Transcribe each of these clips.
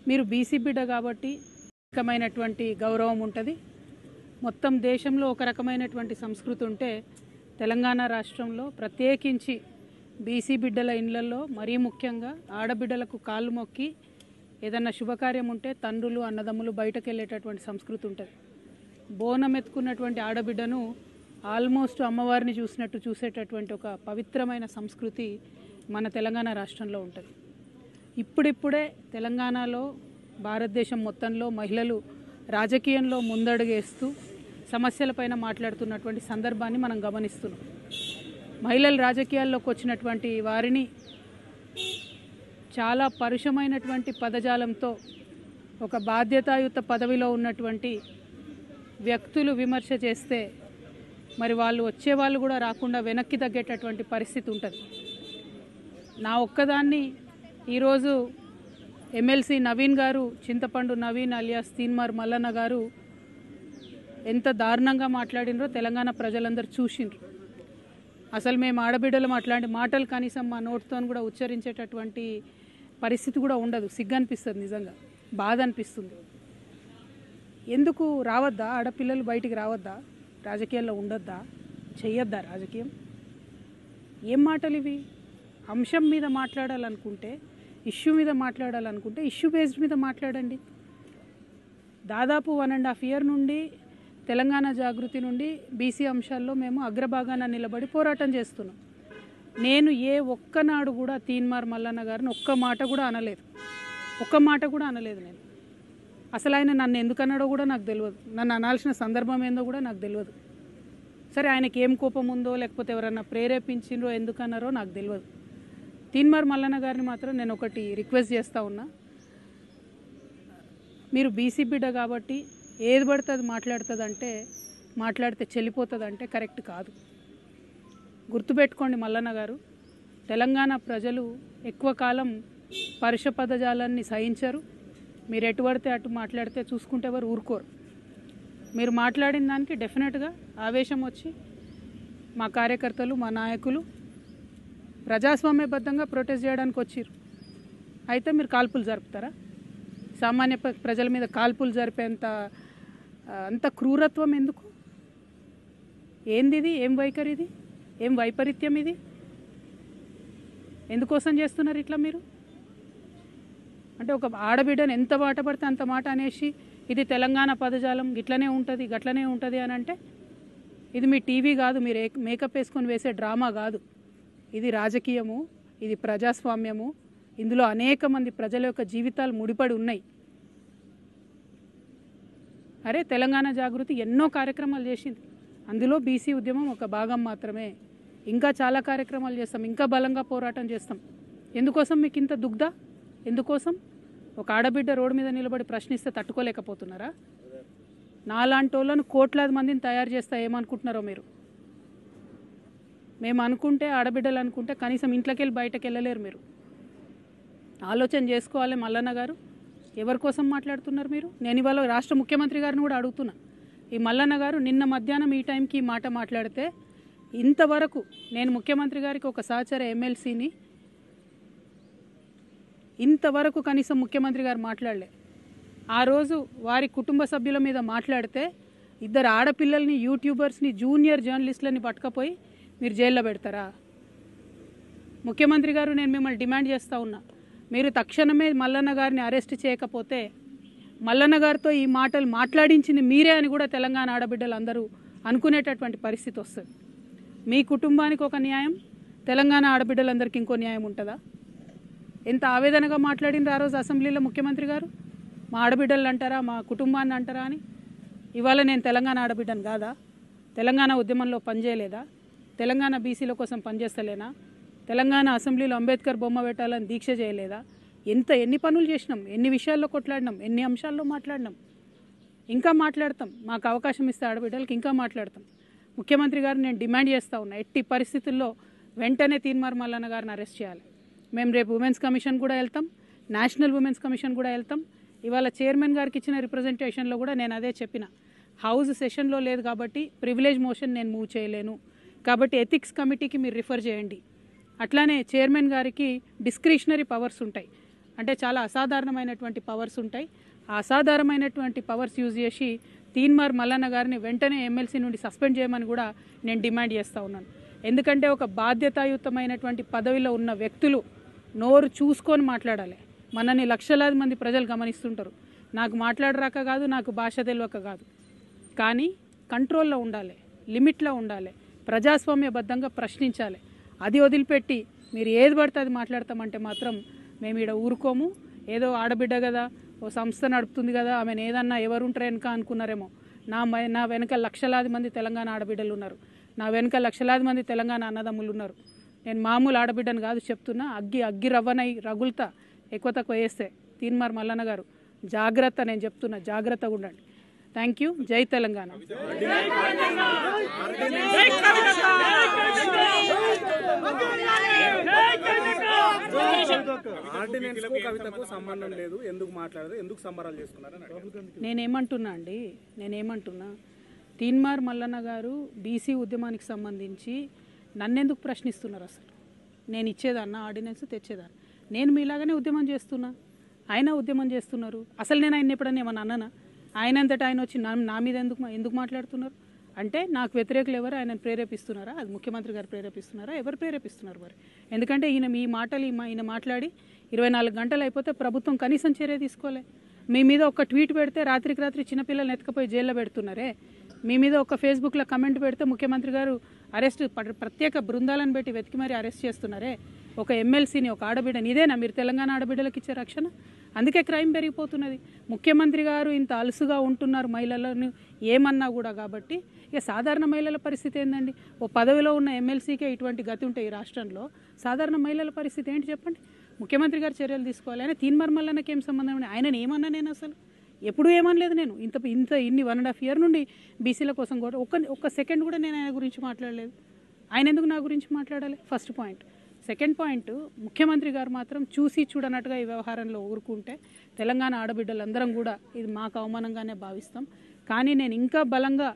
మీరు బీసీ బిడ్డ కాబట్టి రకమైనటువంటి గౌరవం ఉంటుంది. మొత్తం దేశంలో ఒక రకమైనటువంటి సంస్కృతి ఉంటే తెలంగాణ రాష్ట్రంలో ప్రత్యేకించి బీసీ బిడ్డల ఇళ్లలో మరీ ముఖ్యంగా ఆడబిడ్డలకు కాళ్ళు మొక్కి ఏదన్నా శుభకార్యం ఉంటే తండ్రులు అన్నదమ్ములు బయటకు వెళ్ళేటటువంటి సంస్కృతి ఉంటుంది. బోనం ఎత్తుకున్నటువంటి ఆడబిడ్డను ఆల్మోస్ట్ అమ్మవారిని చూసినట్టు చూసేటటువంటి ఒక పవిత్రమైన సంస్కృతి మన తెలంగాణ రాష్ట్రంలో ఉంటుంది. ఇప్పుడిప్పుడే తెలంగాణలో భారతదేశం మొత్తంలో మహిళలు రాజకీయంలో ముందడుగేస్తూ సమస్యలపైన మాట్లాడుతున్నటువంటి సందర్భాన్ని మనం గమనిస్తున్నాం. మహిళలు రాజకీయాల్లోకి వచ్చినటువంటి వారిని చాలా పరుషమైనటువంటి పదజాలంతో ఒక బాధ్యతాయుత పదవిలో ఉన్నటువంటి వ్యక్తులు విమర్శ చేస్తే మరి వాళ్ళు వచ్చేవాళ్ళు కూడా రాకుండా వెనక్కి తగ్గేటటువంటి పరిస్థితి ఉంటుంది. నా ఒక్కదాన్ని ఈరోజు ఎమ్మెల్సీ నవీన్ గారు, చింతపండు నవీన్ అలియాస్ తీన్మార్ మల్లన్న గారు ఎంత దారుణంగా మాట్లాడినరో తెలంగాణ ప్రజలందరూ చూసిండ్రు. అసలు మేము ఆడబిడ్డలు అట్లాంటి మాటలు కనీసం మా నోటితో కూడా ఉచ్చరించేటటువంటి పరిస్థితి కూడా ఉండదు. సిగ్గు అనిపిస్తుంది, నిజంగా బాధ అనిపిస్తుంది. ఎందుకు రావద్దా ఆడపిల్లలు బయటికి రావద్దా? రాజకీయాల్లో ఉండొద్దా? చెయ్యొద్దా రాజకీయం? ఏం మాటలు ఇవి? అంశం మీద మాట్లాడాలనుకుంటే, ఇష్యూ మీద మాట్లాడాలనుకుంటే ఇష్యూ బేస్డ్ మీద మాట్లాడండి. దాదాపు 1.5 year నుండి తెలంగాణ జాగృతి నుండి బీసీ అంశాల్లో మేము అగ్రభాగాన నిలబడి పోరాటం చేస్తున్నాం. నేను ఏ ఒక్కనాడు కూడా తీన్మార్ మల్లన్న గారిని ఒక్క మాట కూడా అనలేదు. నేను అసలు ఆయన నన్ను ఎందుకన్నాడో కూడా నాకు తెలియదు. నన్ను అనాల్సిన సందర్భం ఏందో కూడా నాకు తెలియదు. సరే, ఆయనకి ఏం కోపం ఉందో లేకపోతే ఎవరన్నా ప్రేరేపించిండ్రో ఎందుకన్నారో నాకు తెలియదు. తీన్మార్ మల్లన్న గారిని మాత్రం నేను ఒకటి రిక్వెస్ట్ చేస్తూ ఉన్నా. మీరు బీసీ బిడ్డ కాబట్టి ఏది పడుతుంది మాట్లాడితే చెల్లిపోతుందంటే కరెక్ట్ కాదు. గుర్తుపెట్టుకోండి మల్లన్న గారు, తెలంగాణ ప్రజలు ఎక్కువ కాలం పరుష పదజాలాన్ని సహించరు. మీరు ఎటు పడితే అటు మాట్లాడితే చూసుకుంటే ఎవరు ఊరుకోరు. మీరు మాట్లాడిన దానికి డెఫినెట్గా ఆవేశం వచ్చి మా కార్యకర్తలు, మా నాయకులు ప్రజాస్వామ్యబద్ధంగా ప్రొటెస్ట్ చేయడానికి వచ్చిర్రు. అయితే మీరు కాల్పులు జరుపుతారా? సామాన్య ప్రజల మీద కాల్పులు జరిపేంత అంత క్రూరత్వం ఎందుకు? ఏంది ఇది? ఏం వైఖరి ఇది? ఏం వైపరీత్యం ఇది? ఎందుకోసం చేస్తున్నారు ఇట్లా మీరు? అంటే ఒక ఆడబిడ్డను ఎంత మాట పడితే అంత మాట అనేసి ఇది తెలంగాణ పదజాలం గట్లనే ఉంటుంది అని అంటే ఇది మీ టీవీ కాదు, మీరు మేకప్ వేసుకొని వేసే డ్రామా కాదు. ఇది రాజకీయము, ఇది ప్రజాస్వామ్యము. ఇందులో అనేక మంది ప్రజల యొక్క జీవితాలు ముడిపడి ఉన్నాయి. అరే, తెలంగాణ జాగృతి ఎన్నో కార్యక్రమాలు చేసింది. అందులో బీసీ ఉద్యమం ఒక భాగం మాత్రమే. ఇంకా చాలా కార్యక్రమాలు చేస్తాం, ఇంకా బలంగా పోరాటం చేస్తాం. ఎందుకోసం మీకు ఇంత దుగ్ధ? ఎందుకోసం? ఒక ఆడబిడ్డ రోడ్డు మీద నిలబడి ప్రశ్నిస్తే తట్టుకోలేకపోతున్నారా? నాలాంటి వాళ్ళను కోట్లాది మందిని తయారు చేస్తా ఏమనుకుంటున్నారో మీరు? మేము అనుకుంటే, ఆడబిడ్డలు అనుకుంటే కనీసం ఇంట్లోకి వెళ్ళి బయటకు వెళ్ళలేరు. మీరు ఆలోచన చేసుకోవాలి. మల్లన్న గారు, ఎవరి కోసం మాట్లాడుతున్నారు మీరు? నేను ఇవాళ రాష్ట్ర ముఖ్యమంత్రి గారిని కూడా అడుగుతున్నా. ఈ మల్లన్న గారు నిన్న మధ్యాహ్నం ఈ టైంకి ఈ మాట మాట్లాడితే ఇంతవరకు నేను ముఖ్యమంత్రి గారికి ఒక సహచర ఎమ్మెల్సీని ఇంతవరకు కనీసం ముఖ్యమంత్రి గారు మాట్లాడలే. ఆ రోజు వారి కుటుంబ సభ్యుల మీద మాట్లాడితే 2 ఆడపిల్లల్ని, యూట్యూబర్స్ని, జూనియర్ జర్నలిస్టులని పట్టుకపోయి మీరు జైల్లో పెడతారా? ముఖ్యమంత్రి గారు, నేను మిమ్మల్ని డిమాండ్ చేస్తూ ఉన్నా, మీరు తక్షణమే మల్లన్న గారిని అరెస్ట్ చేయకపోతే మల్లన్న గారితో ఈ మాటలు మాట్లాడించింది మీరే అని కూడా తెలంగాణ ఆడబిడ్డలు అందరూ అనుకునేటటువంటి పరిస్థితి వస్తుంది. మీ కుటుంబానికి ఒక న్యాయం, తెలంగాణ ఆడబిడ్డలందరికీ ఇంకో న్యాయం ఉంటుందా? ఎంత ఆవేదనగా మాట్లాడినారు ఆ రోజు అసెంబ్లీలో ముఖ్యమంత్రి గారు. మా ఆడబిడ్డలు అంటారా, మా కుటుంబాన్ని అంటారా అని. ఇవాళ నేను తెలంగాణ ఆడబిడ్డను కాదా? తెలంగాణ ఉద్యమంలో పనిచేయలేదా? తెలంగాణ బీసీల కోసం పనిచేస్తలేనా? తెలంగాణ అసెంబ్లీలో అంబేద్కర్ బొమ్మ పెట్టాలని దీక్ష చేయలేదా? ఎన్ని పనులు చేసినాం, ఎన్ని విషయాల్లో కొట్లాడినాం, ఎన్ని అంశాల్లో మాట్లాడినాం, ఇంకా మాట్లాడతాం. మాకు అవకాశం ఇస్తే ఆడబిడ్డలకి ఇంకా మాట్లాడతాం. ముఖ్యమంత్రి గారు నేను డిమాండ్ చేస్తూ ఉన్నా, ఎట్టి పరిస్థితుల్లో వెంటనే తీన్మార్ మల్లన్న గారిని అరెస్ట్ చేయాలి. మేము రేపు ఉమెన్స్ కమిషన్ కూడా వెళ్తాం, నేషనల్ ఉమెన్స్ కమిషన్ కూడా వెళ్తాం. ఇవాళ చైర్మన్ గారికి ఇచ్చిన రిప్రజెంటేషన్లో కూడా నేను అదే చెప్పిన. హౌస్ సెషన్లో లేదు కాబట్టి ప్రివిలేజ్ మోషన్ నేను మూవ్ చేయలేను, కాబట్టి ఎథిక్స్ కమిటీకి మీరు రిఫర్ చేయండి. అట్లానే చైర్మన్ గారికి డిస్క్రిషనరీ పవర్స్ ఉంటాయి. అంటే చాలా అసాధారణమైనటువంటి పవర్స్ ఉంటాయి. ఆ అసాధారణమైనటువంటి పవర్స్ యూజ్ చేసి తీన్మార్ మల్లన్న గారిని వెంటనే ఎమ్మెల్సీ నుండి సస్పెండ్ చేయమని కూడా నేను డిమాండ్ చేస్తూ ఉన్నాను. ఎందుకంటే ఒక బాధ్యతాయుతమైనటువంటి పదవిలో ఉన్న వ్యక్తులు నోరు చూసుకొని మాట్లాడాలి. మనని లక్షలాది మంది ప్రజలు గమనిస్తుంటారు. నాకు మాట్లాడరాక కాదు, నాకు భాష తెలియక కాదు, కానీ కంట్రోల్లో ఉండాలి, లిమిట్లో ఉండాలి, ప్రజాస్వామ్యబద్ధంగా ప్రశ్నించాలి. అది వదిలిపెట్టి మీరు ఏది పడితే అది మాట్లాడతామంటే మాత్రం మేము ఈడ ఊరుకోము. ఏదో ఆడబిడ్డ కదా, ఓ సంస్థ నడుపుతుంది కదా, ఆమెను ఏదన్నా ఎవరుంటారు వెనక అనుకున్నారేమో. నా వెనక లక్షలాది మంది తెలంగాణ ఆడబిడ్డలు ఉన్నారు, నా వెనక లక్షలాది మంది తెలంగాణ అన్నదమ్ములు ఉన్నారు. నేను మామూలు ఆడబిడ్డను కాదు చెప్తున్నా. అగ్గి రవ్వనై రగులుతా ఎక్కువ తక్కువ వేస్తే. తీన్మార్ మల్లన్న గారు జాగ్రత్త, నేను చెప్తున్నా, జాగ్రత్తగా ఉండండి. Thank you. జై తెలంగాణ. నేనేమంటున్నా తీన్మార్ మల్లన్న గారు బీసీ ఉద్యమానికి సంబంధించి నన్నెందుకు ప్రశ్నిస్తున్నారు? అసలు నేను ఇచ్చేదాన్నా ఆర్డినెన్స్, తెచ్చేదాన్ని. నేను మీలాగానే ఉద్యమం చేస్తున్నా, ఆయన ఉద్యమం చేస్తున్నారు. అసలు నేను ఆయన ఎప్పుడన్నా ఏమన్నా అన్నానా? ఆయన అంతటా ఆయన వచ్చి నా మీద ఎందుకు మాట్లాడుతున్నారు? అంటే నాకు వ్యతిరేకులు ఎవరు ఆయనను ప్రేరేపిస్తున్నారా? అది ముఖ్యమంత్రి గారు ప్రేరేపిస్తున్నారా? ఎవరు ప్రేరేపిస్తున్నారు మరి? ఎందుకంటే ఈయన మాట్లాడి 24 గంటలు అయిపోతే ప్రభుత్వం కనీసం చర్య తీసుకోలే. మీ మీద ఒక ట్వీట్ పెడితే రాత్రికి రాత్రి చిన్నపిల్లల్ని ఎత్తుకపోయి జైల్లో పెడుతున్నారే. మీ మీద ఒక ఫేస్బుక్లో కమెంట్ పెడితే ముఖ్యమంత్రి గారు ప్రత్యేక బృందాలను పెట్టి వెతికి మరి అరెస్ట్ చేస్తున్నారే. ఒక ఎమ్మెల్సీని, ఒక ఆడబిడ్డని. ఇదేనా మీరు తెలంగాణ ఆడబిడ్డలకు ఇచ్చే రక్షణ? అందుకే క్రైమ్ పెరిగిపోతున్నది. ముఖ్యమంత్రి గారు ఇంత అలుసుగా ఉంటున్నారు మహిళలను ఏమన్నా కూడా. కాబట్టి ఇక సాధారణ మహిళల పరిస్థితి ఏందండి? ఓ పదవిలో ఉన్న ఎమ్మెల్సీకే ఇటువంటి గతి ఉంటే ఈ రాష్ట్రంలో సాధారణ మహిళల పరిస్థితి ఏంటి చెప్పండి? ముఖ్యమంత్రి గారు చర్యలు తీసుకోవాలి. ఆయన తీన్మార్ మల్లన్నకి ఏం సంబంధం అండి? ఆయనను ఏమన్నా నేను అసలు ఎప్పుడూ ఏమనలేదు. నేను ఇన్ని 1.5 years నుండి బీసీల కోసం కూడా ఒక్క సెకండ్ కూడా నేను ఆయన గురించి మాట్లాడలేదు. ఆయన ఎందుకు నా గురించి మాట్లాడాలి? First point. సెకండ్ పాయింట్, ముఖ్యమంత్రి గారు మాత్రం చూసి చూడనట్టుగా ఈ వ్యవహారంలో ఊరుకుంటే తెలంగాణ ఆడబిడ్డలందరం కూడా ఇది మాకు అవమానంగానే భావిస్తాం. కానీ నేను ఇంకా బలంగా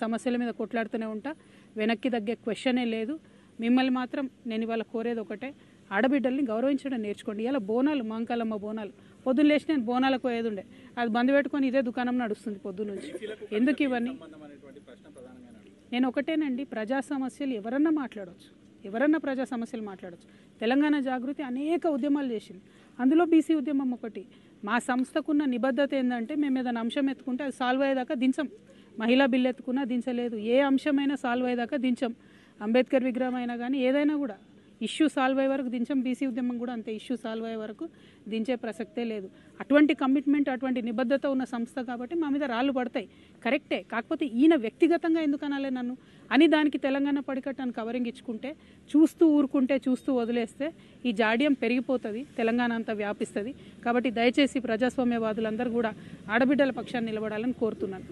సమస్యల మీద కొట్లాడుతూనే ఉంటా. వెనక్కి తగ్గే క్వశ్చనే లేదు. మిమ్మల్ని మాత్రం నేను ఇవాళ కోరేది ఒకటే, ఆడబిడ్డల్ని గౌరవించడం నేర్చుకోండి. ఇలా బోనాలు, మాంకాలమ్మ బోనాలు, పొద్దున్న లేచి నేను బోనాలకు పోయేది ఉండే, అది బంద్ పెట్టుకొని ఇదే దుకాణం నడుస్తుంది పొద్దున్న నుంచి. ఎందుకు ఇవన్నీ? నేను ఒకటేనండి, ప్రజా సమస్యలు ఎవరన్నా మాట్లాడవచ్చు, ఎవరన్నా ప్రజా సమస్యలు మాట్లాడవచ్చు. తెలంగాణ జాగృతి అనేక ఉద్యమాలు చేసింది, అందులో బీసీ ఉద్యమం ఒకటి. మా సంస్థకున్న నిబద్ధత ఏంటంటే మేము ఏదైనా అంశం ఎత్తుకుంటే అది సాల్వ్ అయ్యేదాకా దించం. మహిళా బిల్లు ఎత్తుకున్నా దించలేదు, ఏ అంశమైనా సాల్వ్ అయ్యేదాకా దించం. అంబేద్కర్ విగ్రహం అయినా కానీ ఏదైనా కూడా ఇష్యూ సాల్వ్ అయ్యే వరకు దించం. బీసీ ఉద్యమం కూడా అంతే, ఇష్యూ సాల్వ్ అయ్యే వరకు దించే ప్రసక్తే లేదు. అటువంటి కమిట్మెంట్, అటువంటి నిబద్ధత ఉన్న సంస్థ కాబట్టి మా మీద రాళ్ళు పడతాయి, కరెక్టే. కాకపోతే ఈయన వ్యక్తిగతంగా ఎందుకు అనాలే నన్ను అని దానికి తెలంగాణ పడికట్టాను కవరింగ్ ఇచ్చుకుంటే, చూస్తూ ఊరుకుంటే, చూస్తూ వదిలేస్తే ఈ జాడ్యం పెరిగిపోతుంది, తెలంగాణ అంతా వ్యాపిస్తుంది. కాబట్టి దయచేసి ప్రజాస్వామ్యవాదులందరూ కూడా ఆడబిడ్డల పక్షాన్ని నిలబడాలని కోరుతున్నాను.